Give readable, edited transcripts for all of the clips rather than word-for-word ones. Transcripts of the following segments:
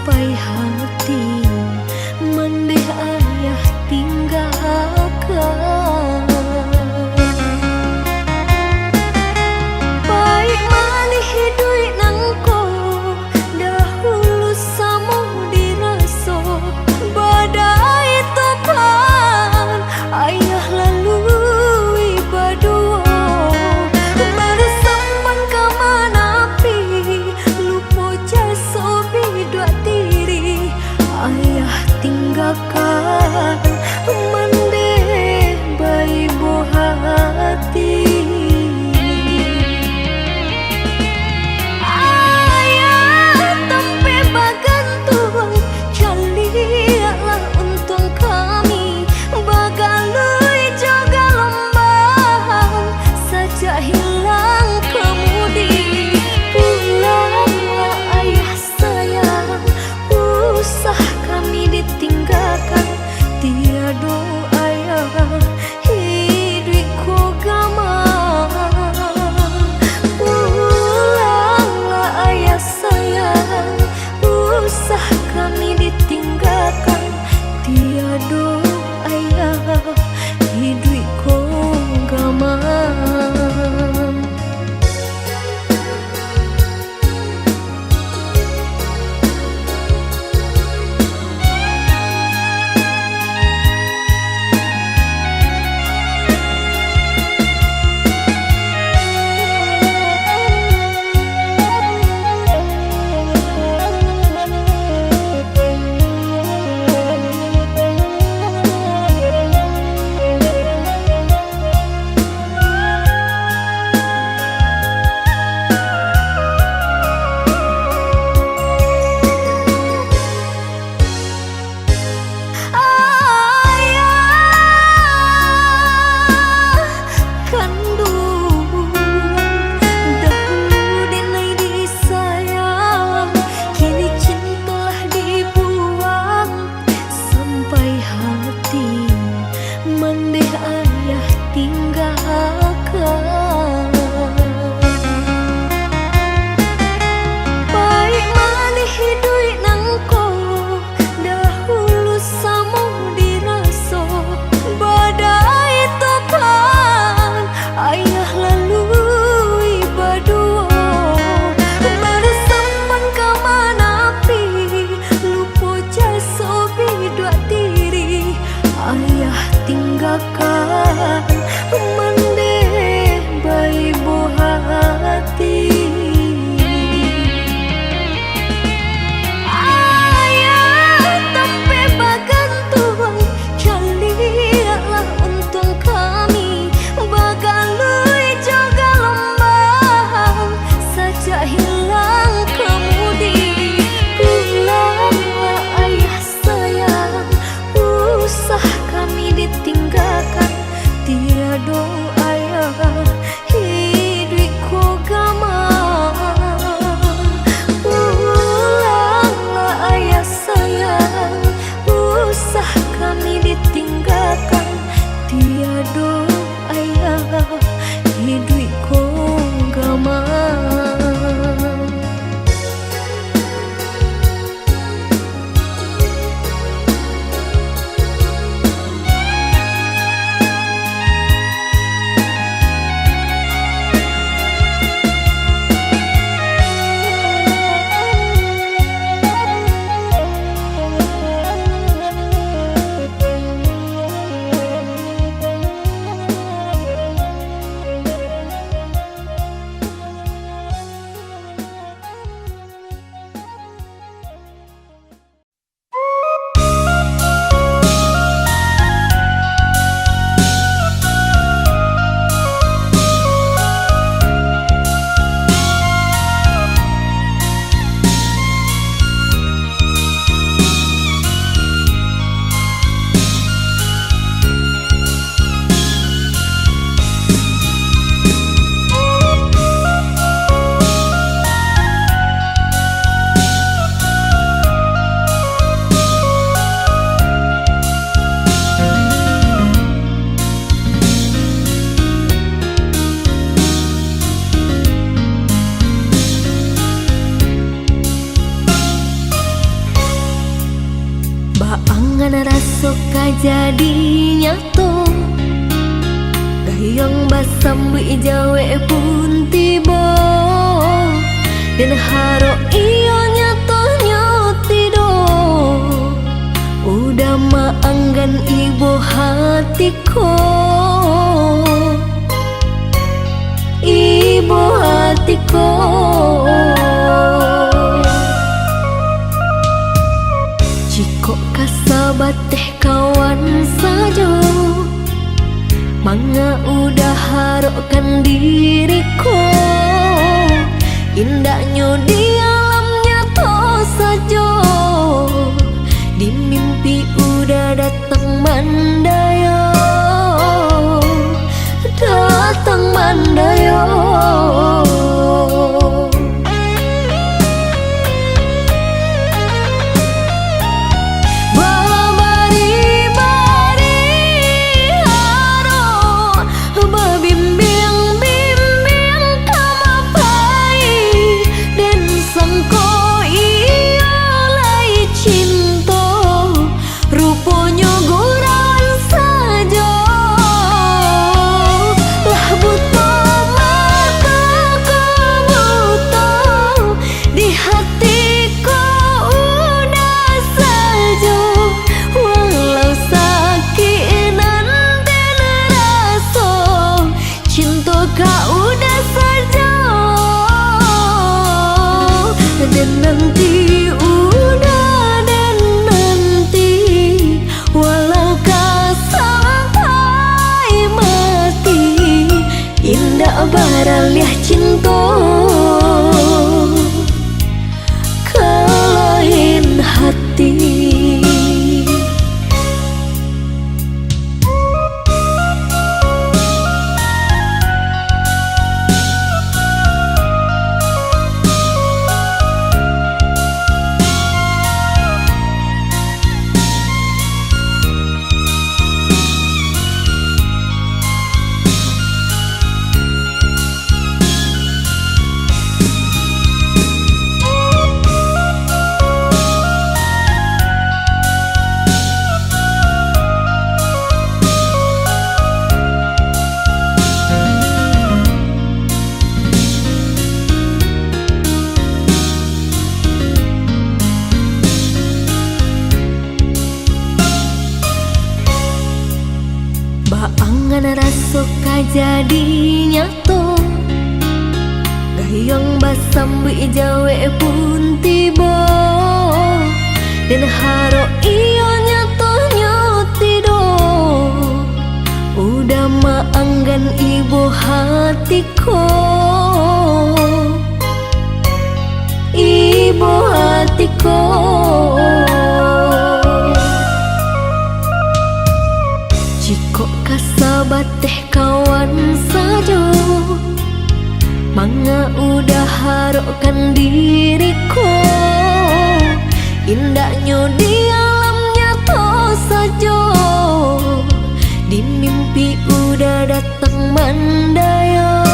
sampai hati mendih ayah tinggalkan. Baik manih hidup nangko dahulu samo diraso badai topan ayah lalui badua bersamban kamanapi lupo jaso bidua diri Baangan rasoka jadi nyato, gayang basambi jawe pun tiba, dan haro iyo nyato nyotido. Udah maanggan ibu hatiku, ibu hatiku. Jiko kasabat teh kawan saja, manga udah harokan diriku. Indahnya di alamnya toh saja, di mimpi udah datang mandaya, datang mandaya. Dan nanti udah dan nanti, walau kau sampai mati, indah baraliah cinta kalahin hati. Baangan rasoka jadi nyato, gayang basambi jawe pun tiba, dan haro iyo nyato nyotido. Udah maanggan ibu hatiku, ibu hatiku. Jiko kasabat teh kawan saja, manga udah harokan diriku. Indahnya di alamnya toh saja, di mimpi udah datang mandaya,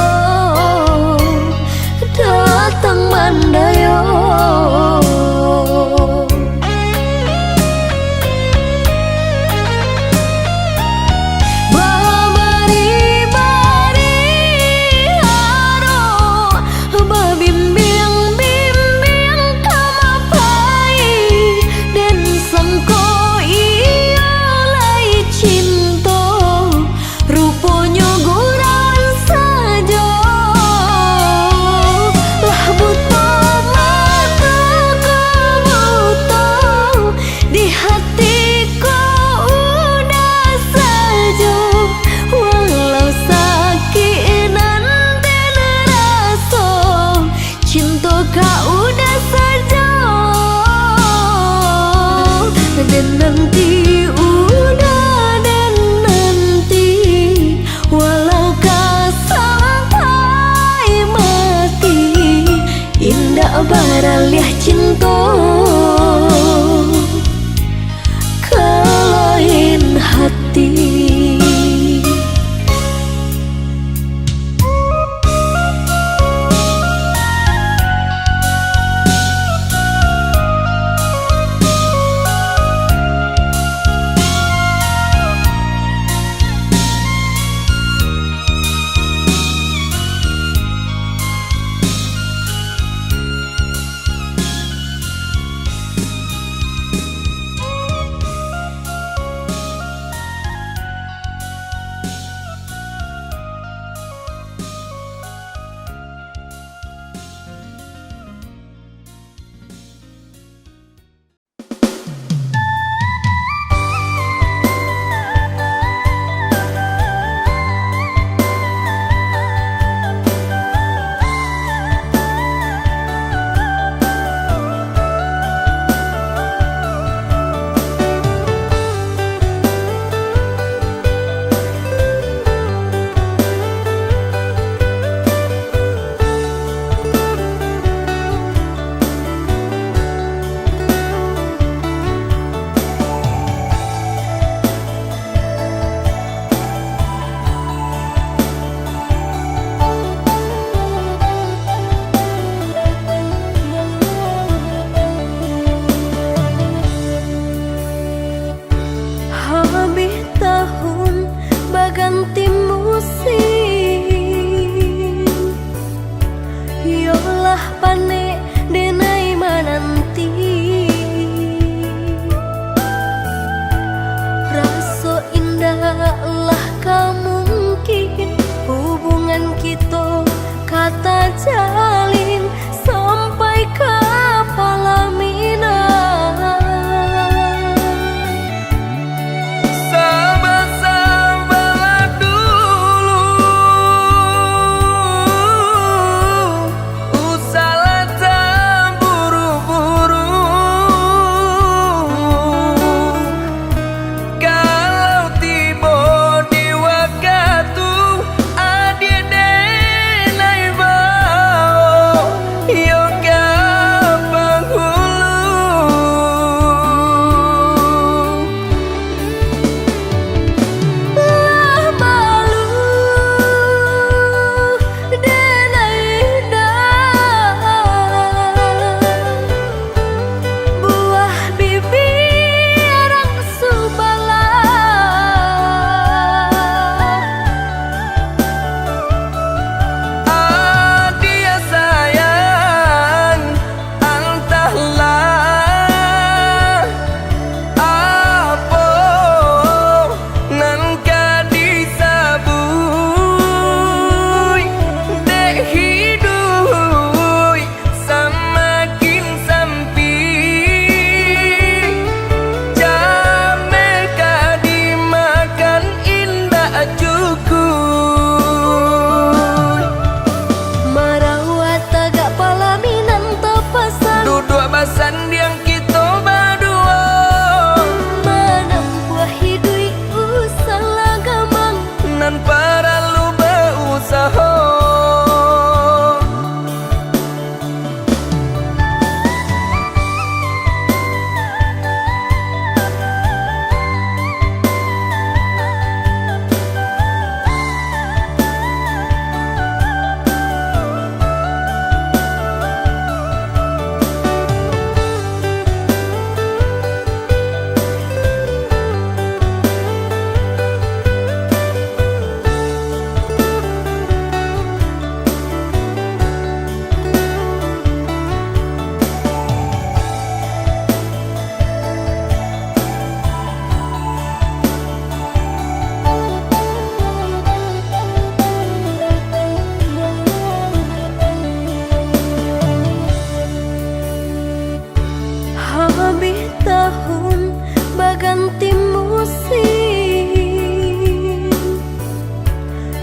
tahun baganti musim.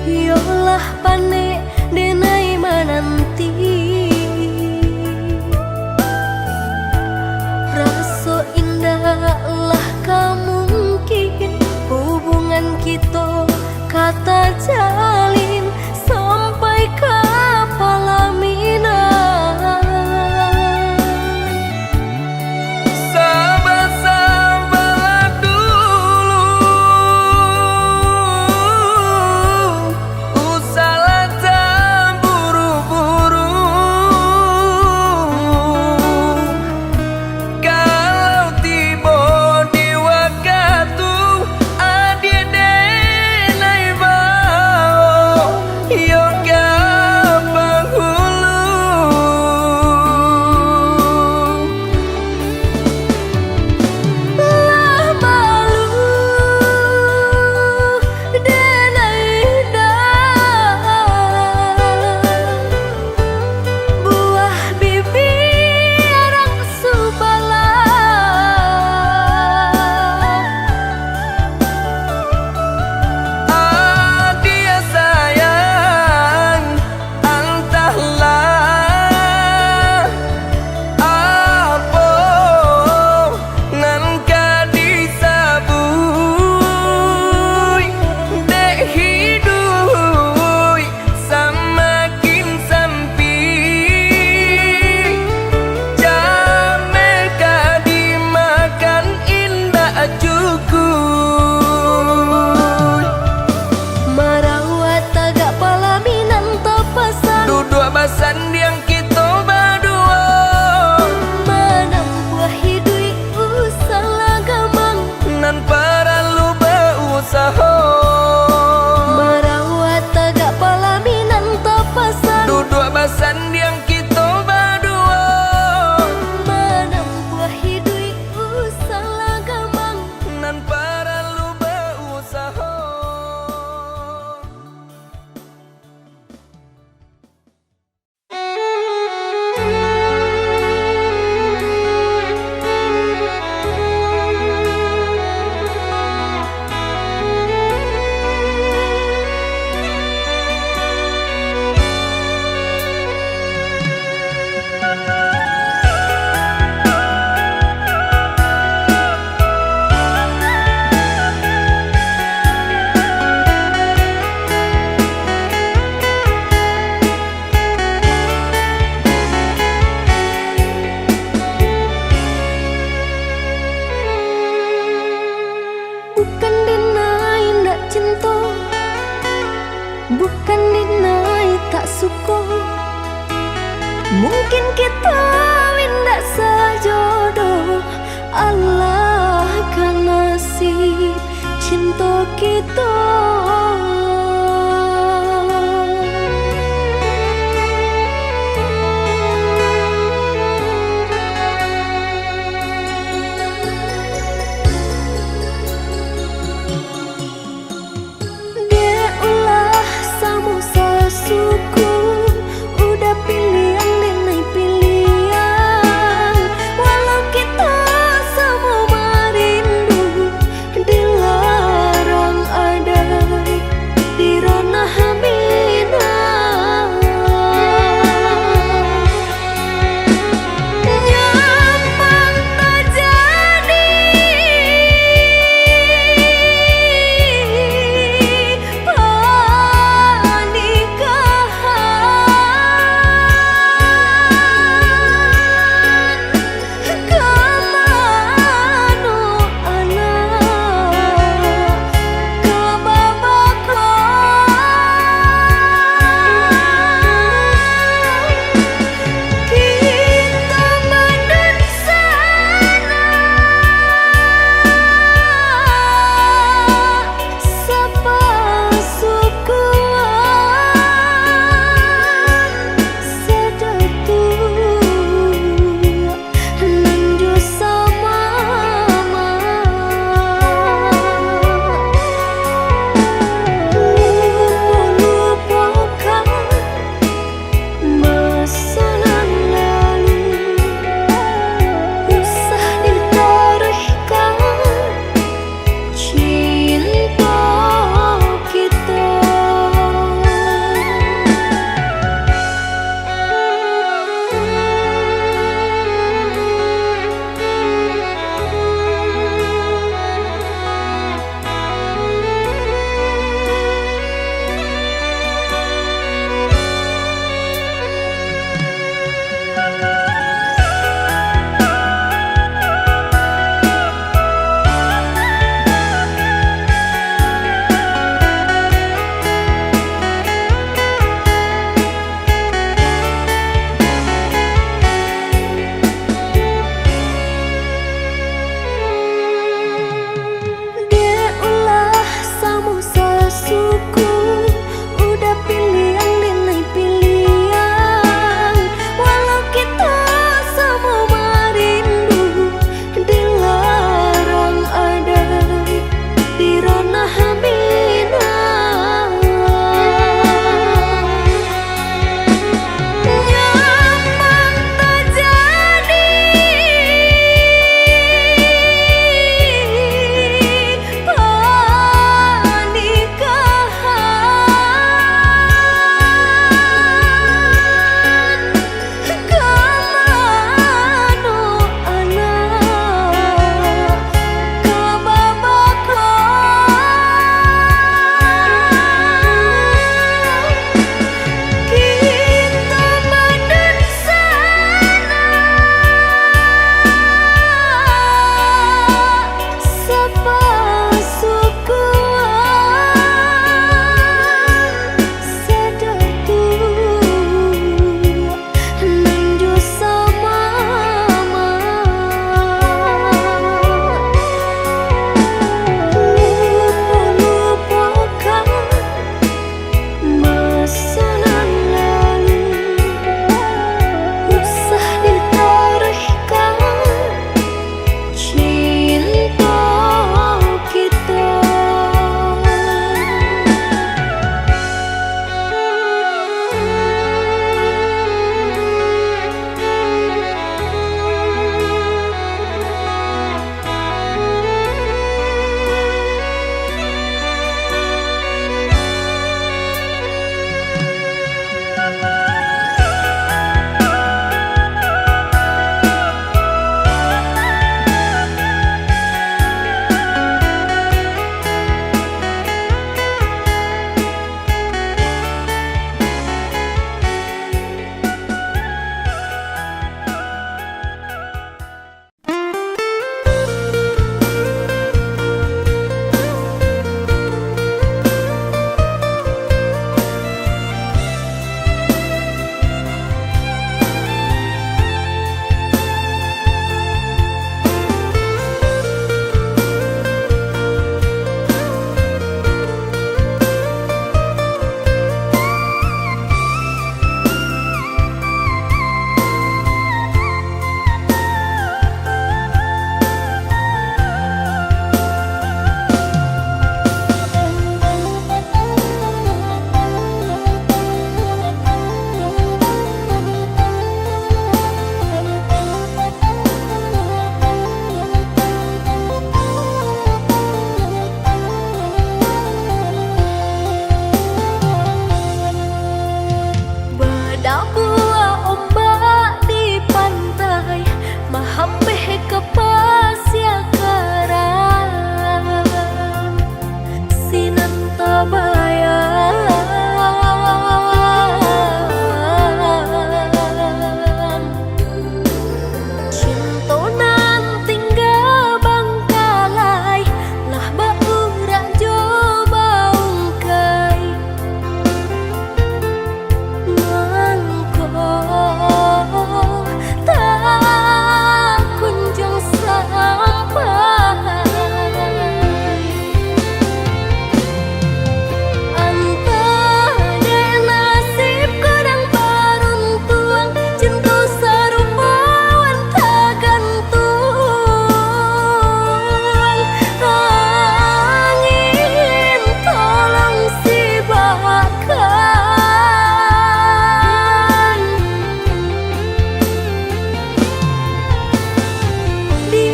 Yolah pane denai mananti raso indah lah kamungkin hubungan kita kata jalin sampai ke pelaminan. Sabar-sabarlah dulu, usahlah tak buru-buru. Kalau tiba di waktu adia denai bao, yoga penghulu. Lah malu denai buah bibir orang subala. Dia sayang entahlah apa nan kadisabui dek hidui samakin sampi jame kadimakan indah cukup. Marawat tagak pelaminan tapasan Duduk basan yang kita berdua, manang buah hidui usaha gamang. nan perlu berusaha. Marawat tagak pelaminan tapasan Duduk basan yang kita berdua, manang buah hidui usaha gamang. nan perlu berusaha. Bukan dinai nak cinta, bukan dinai tak suka. Mungkin kita windak sejodoh, Allah kan nasib cinta kita. Dia ulah samu sasuku, udah pilihan denai pilihan. Walau kita sama merindu, dilarang ada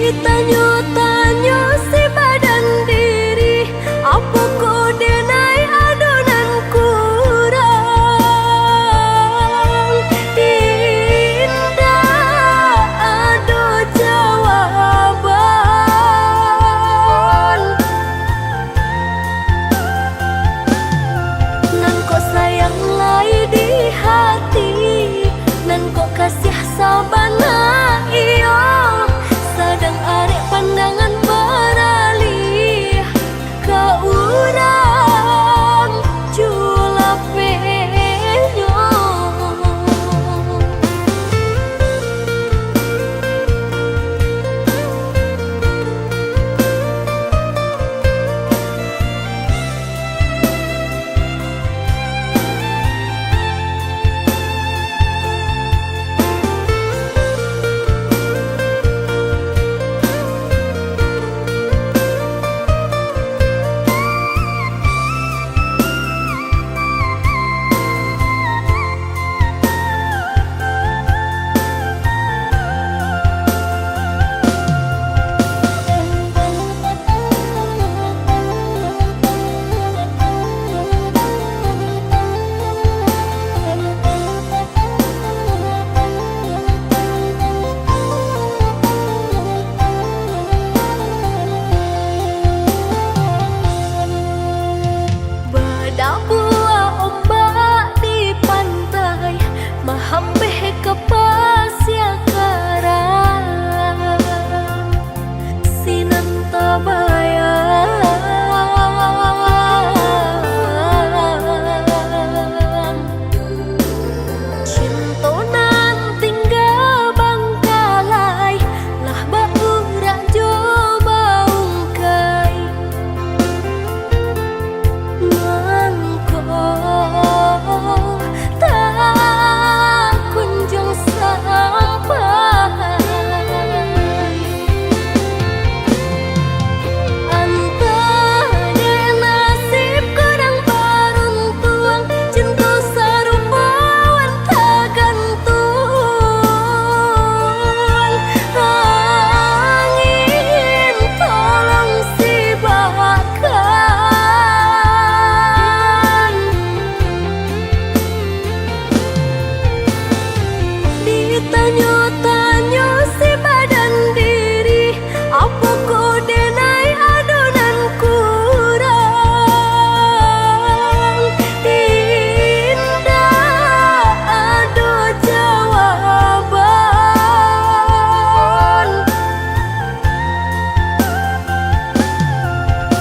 Ditanya-tanya si badan diri, apa kau denai adonan kurang? Indah ado jawaban. Nan kau sayang lai di hati, nan kau kasih sabana iyo. Sadang arek pandangan beralih ke urang jula penyo. Berdabuah ombak di pantai, mahampeh ke pasir karang. Sinan tabayang, cinta nan tinggal bangkalai, lah baurak jo baungkai. Tak kunjung sampai. Antara nasib kurang beruntung, cinta serupa wanta gantung. Angin tolong si bahakan. Ditanya-tanya si badan diri, apa kau denai adonan kurang? Indah ado jawaban.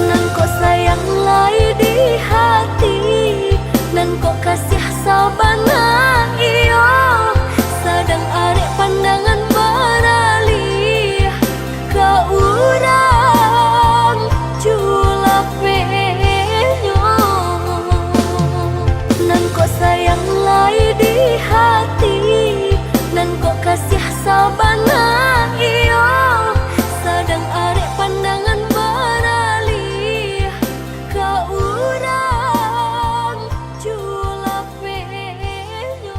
Nan kau sayang lai di hati, nan kau kasih sabana iyo. Sadang arek pandangan beralih ke urang jula penyo. Nan kau sayang lai di hati, nan kau kasih sabana iyo. Sadang arek pandangan beralih ke urang jula penyo.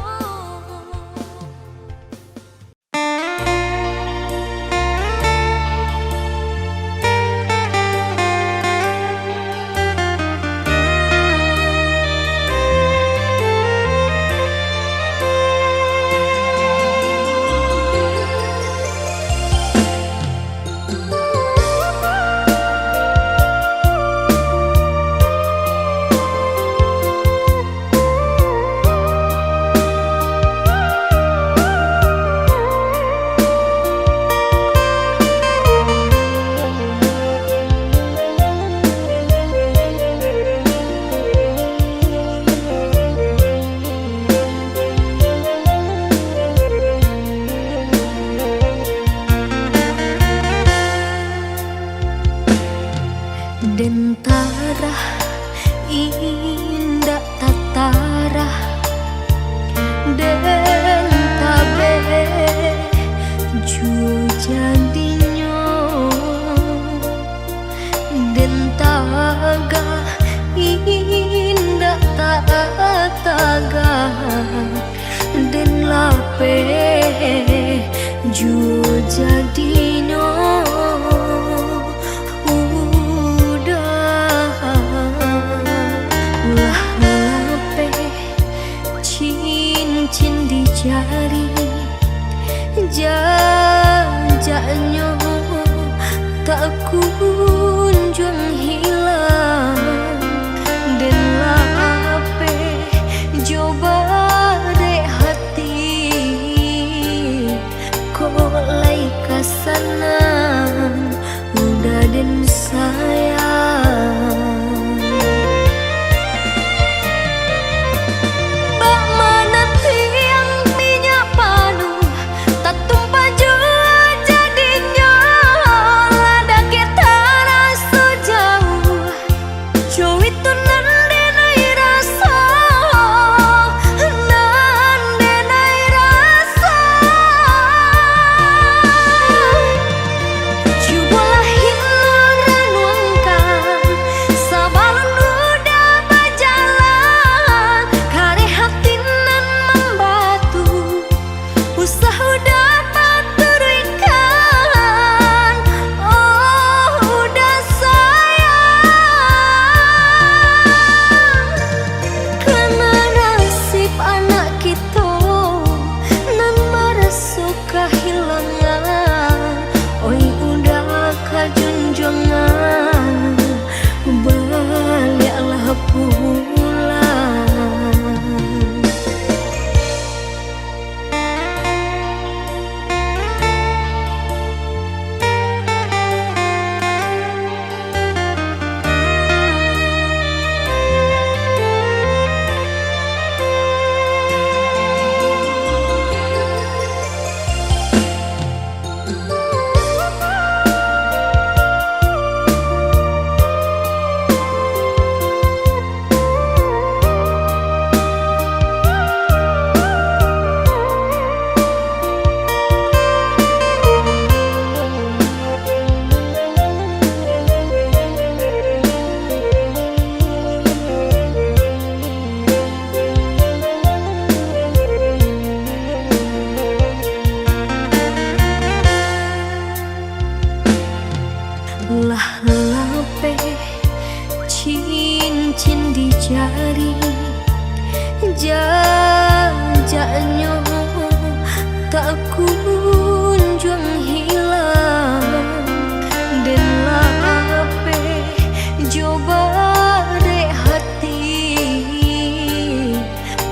Dentara indah tatara, den tabe ju jadinya. Den taga indah taga, den lape ju jadinya. tak kunjung hilang. Dan lape coba dek hati kok lai kasanan udah dan sayang. Bak mana tiang minyak panu tak tumpah jua jadinya. Lada kita rasa jauh jauh itu nandenai rasa, nandenai rasa. Cobalah renungkan sabalun udah berjalan, kare hati nan membatu usah udah paturikan. Oh udah sayang, karena nasib anak kita nan merasuk kehilangan. Oi udah kajunjungan baliklah pulang. Lah lape cincin di jari, jajaknya tak kunjung hilang. Dan lape coba dek hati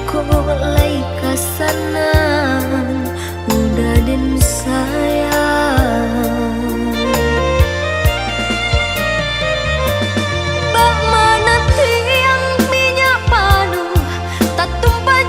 kok lai kasanan udah dan sayang. Bak mana tiang minyak panu tak tumpah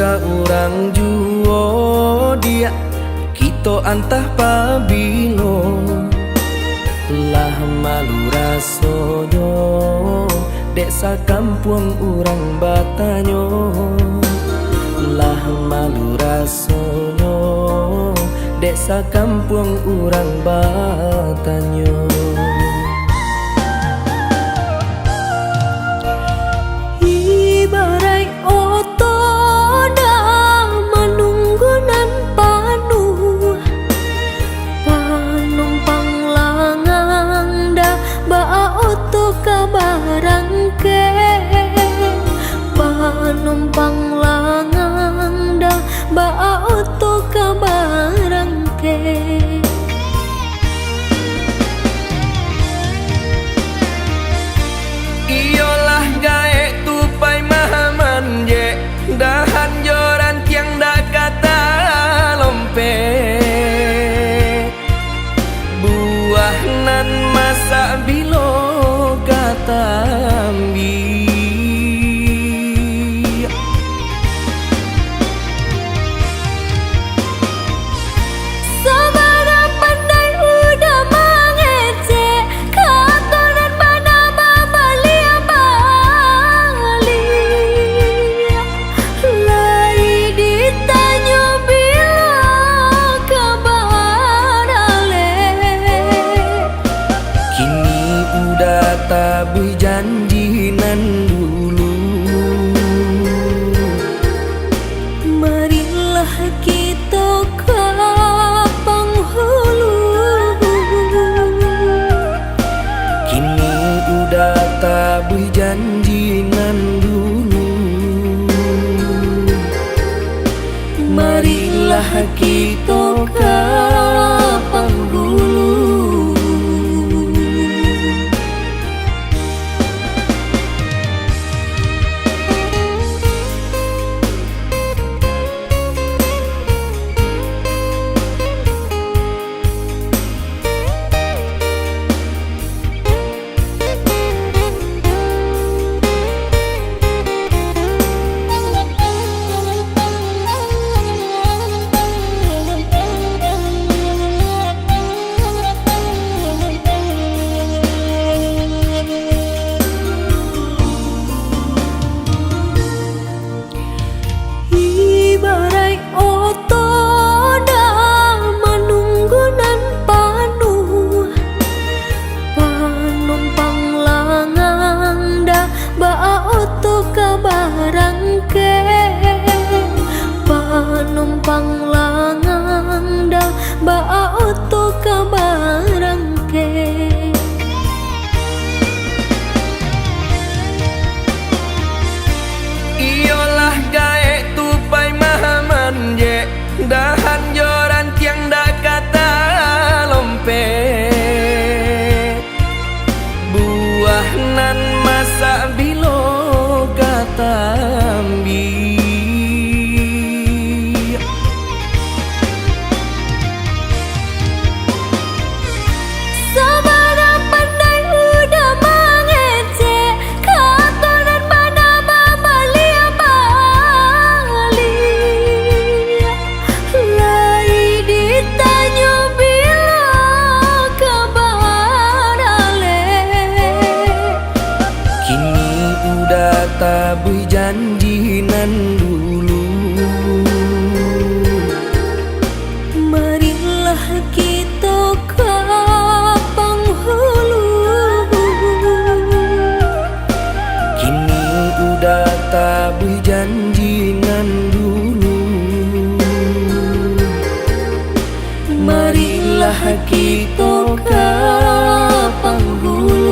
ka urang juo dia Kito antah pabilo lah malu rasonyo dek sakampung urang batanyo lah malu rasonyo dek sakampung urang batanyo Ibarai oto da manunggunan panu panumpang langang da baa oto kabarangke panumpang langang da baa oto kabarangke Iyolah gae tupai mahaman je dahan joran tiang da kata lompe buah nan masa bilo kata ambi Sabara pandai udah mangece katonan pada babalia bali lai ditanyo bila kabarale kini udah tabuh janji nan dulu marilah kita ke penghulu kini udah tabuh janji nan dulu marilah kita ke penghulu Ibarai oto da manunggunan panu panumpang langang da baa oto kabarangke panumpang langang da baa oto kabarangke Iyolah gae tupai mahaman je dahan joran tiang da kata lompe buah nan masa bilo kata ambi Sabara pandai udah mangece katonan pada babalia bali lai ditanyo bila kabarale kini udah tabuh janji nan dulu marilah kita ke penghulu kini udah tabuh janji nan dulu marilah kita ke penghulu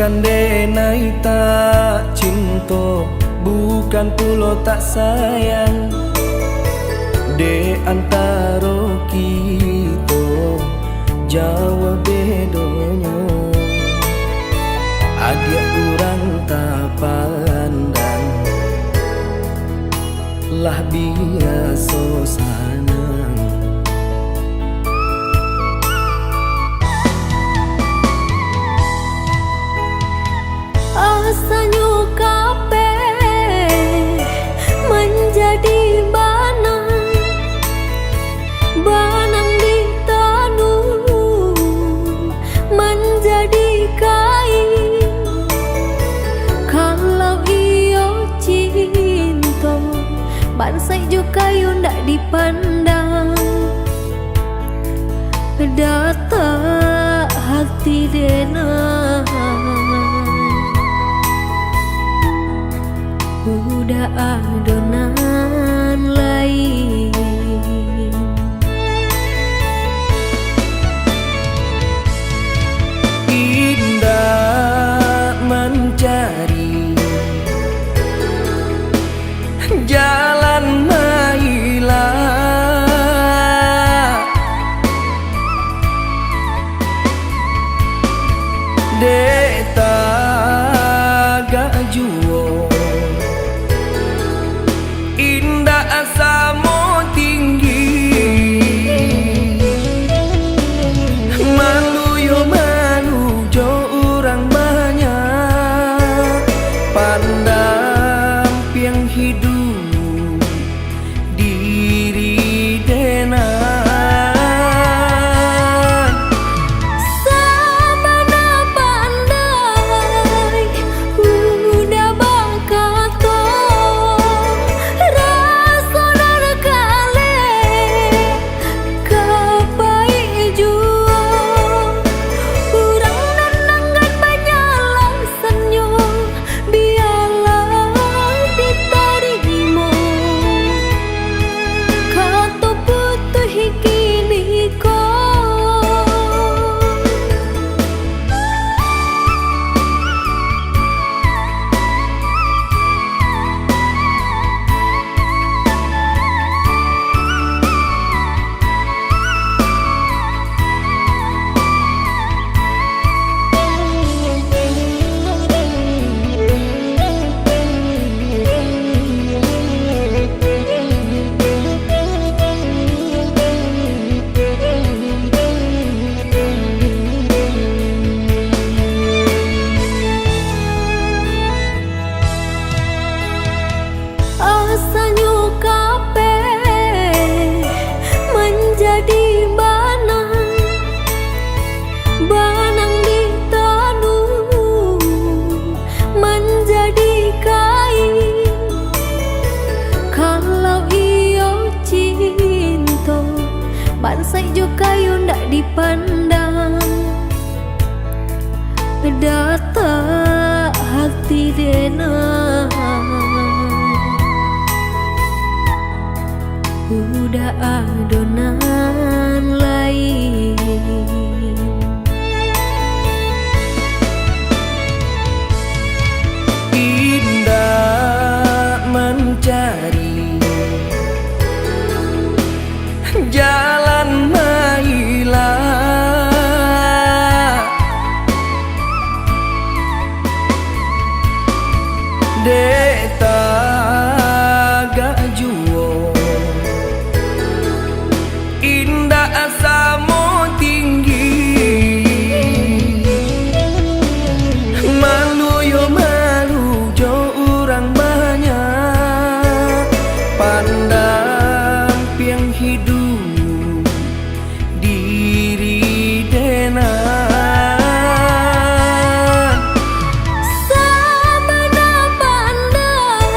Bukan denai tak cinta, bukan pulo tak sayang. De antara kita jauh bedanya. Agak orang tak pandang, lah biasa sanang. Asanyo kabeh menjadi banang di tanun menjadi kain. Kalau iyo cinta bansai juga yo ndak dipandang. Data hati denang udah adonan lain. Indah mencari jalan mailah, deta gak juo. Indah asamu tinggi, malu yo malu jo orang banyak. Pandang piang hidup diri denang. Sabana pandai udah bangkato rasa narkale kapai jua. Urang nanangan banyalah senyum biarlah ditarimo. Kato butuh hikini ko. Asanyo kabeh menjadi banang di tanun menjadi kain. Kalau iyo cinta bansai juga yo ndak dipandang. Data hati denang udah adonan lain. Indah mencari jalan mailah, deta gak juo. Indah asamu tinggi, malu yo malu jo orang banyak. Pandang piang hidup diri denang. Sabana pandai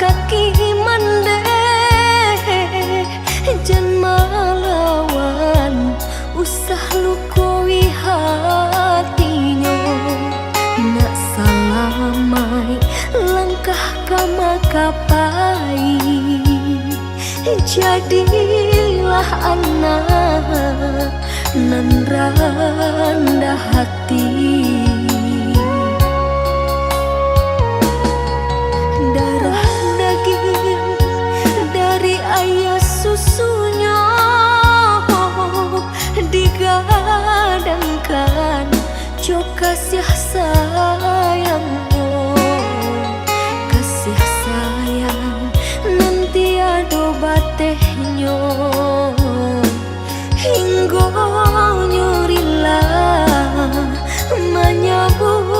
kaki mande jan malawan usah lukui hatinya nak salamai langkah kama kapai jadilah anak nan rendah hati. Darah daging dari ayah susunya digadangkan jo kasih sayangnya, kasih sayang nanti ado batehnya hingga nyurilah menyebutnya.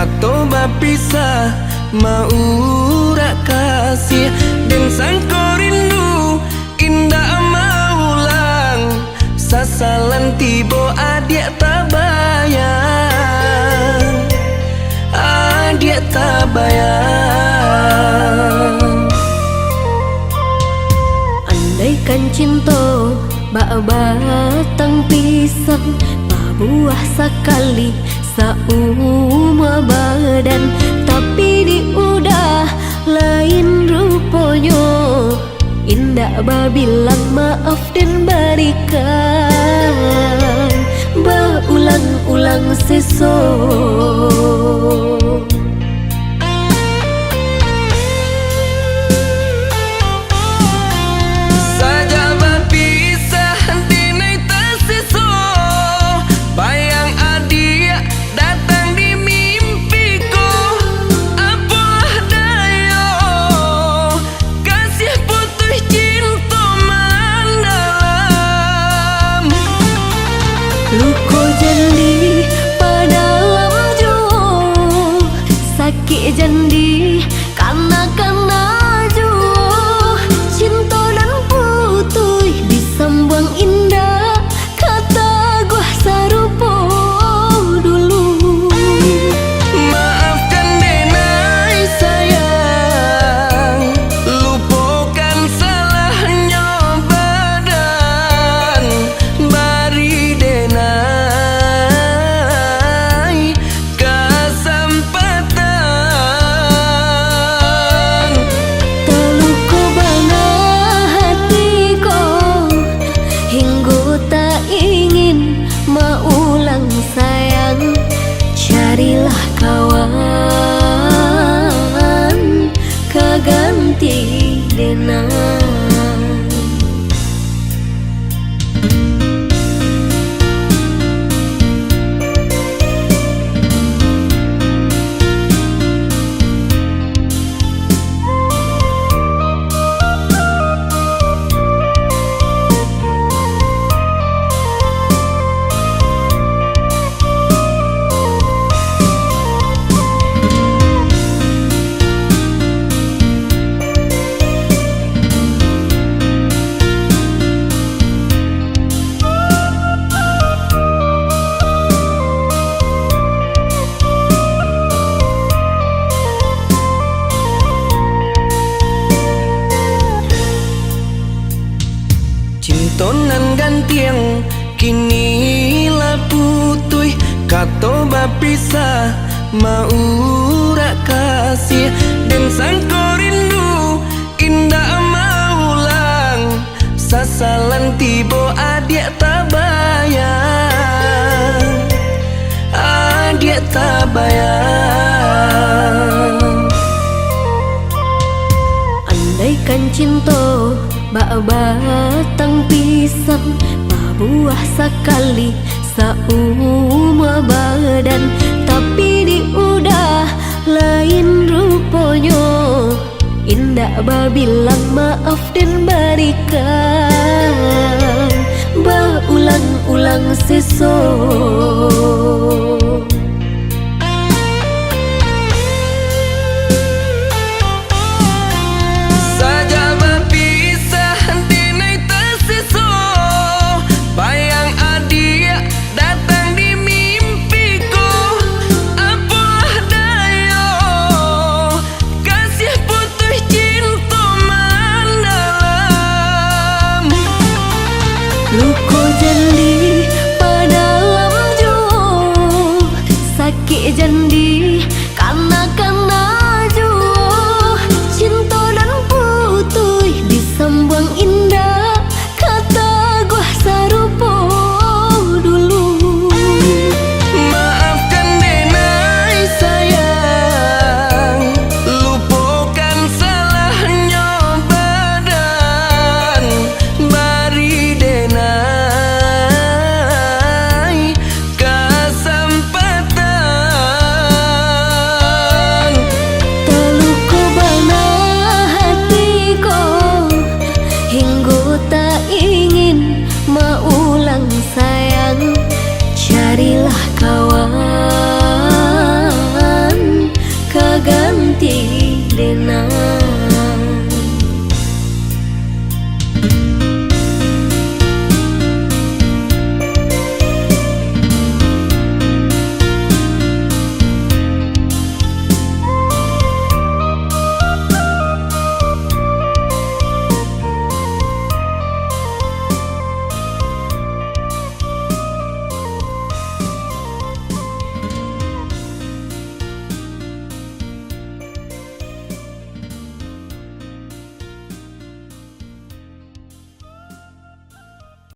kato bapisah mau rak kasih dan sangko rindu indah maulang sasalan tibo adik tak bayang, adik tak bayang. Andaikan cinta bak batang pisang, buah sekali sauma badan, tapi di udah lain rupanya. Indah babilang maaf dan berikan berulang-ulang sesok. Luko jandi pada lamjo, sakit jandi kana jo. Cinta dan putih disambang indah, kata gua sarupo dulu. Maafkan denai sayang, lupakan salahnya badan, bari sayang, carilah kawan keganti denang. Cintonan gantiang kini lah putih, kato bapisah mau rak kasih dan sangko rindu indah maulang sasalan tibo adik tak bayang, adik tak bayang. Andaikan cinta bak batang pisang, buah sekali sauma badan, tapi di udah lain rupanya. Indah babilang maaf dan berikan berulang-ulang sesok. Luko jandi pada lamjo, sakit jandi kana jo. Cinta dan putih disambang indah, kata gua sarupo dulu. Maafkan denai sayang, lupakan salahnya badan, bari tak ingin maulang sayang, carilah